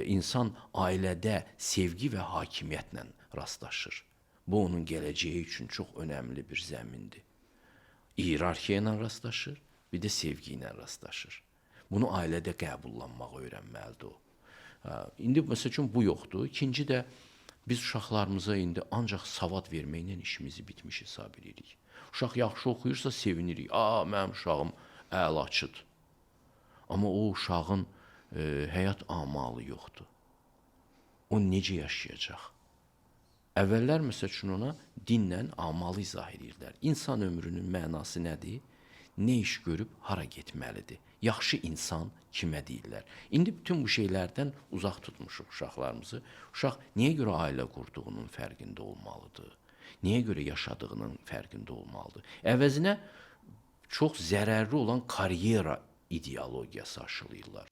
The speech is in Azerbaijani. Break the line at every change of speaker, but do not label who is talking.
İnsan ailədə sevgi və hakimiyyətlə rastlaşır. Bu, onun gələcəyi üçün çox önəmli bir zəmindir. İyerarxiya ilə rastlaşır, bir də sevgi ilə rastlaşır. Bunu ailədə qəbullanmaq öyrənməlidir o. İndi məsəl üçün bu yoxdur. İkinci də biz uşaqlarımıza indi ancaq savad verməklə işimizi bitmiş hesab edirik. Uşaq yaxşı oxuyursa sevinirik. Mənim uşağım əlaçıdır. Amma o uşağın həyat amalı yoxdur. O necə yaşayacaq? Əvvəllər məsəl üçün ona dinlə amalı izah edirlər. İnsan ömrünün mənası nədir? Nə iş görüb hara getməlidir? Yaxşı insan kimə deyirlər? İndi bütün bu şeylərdən uzaq tutmuşuq uşaqlarımızı. Uşaq niyə görə ailə qurduğunun fərqində olmalıdır? Niyə görə yaşadığının fərqində olmalıdır? Əvəzinə çox zərərli olan karyera ideologiyası aşılayırlar.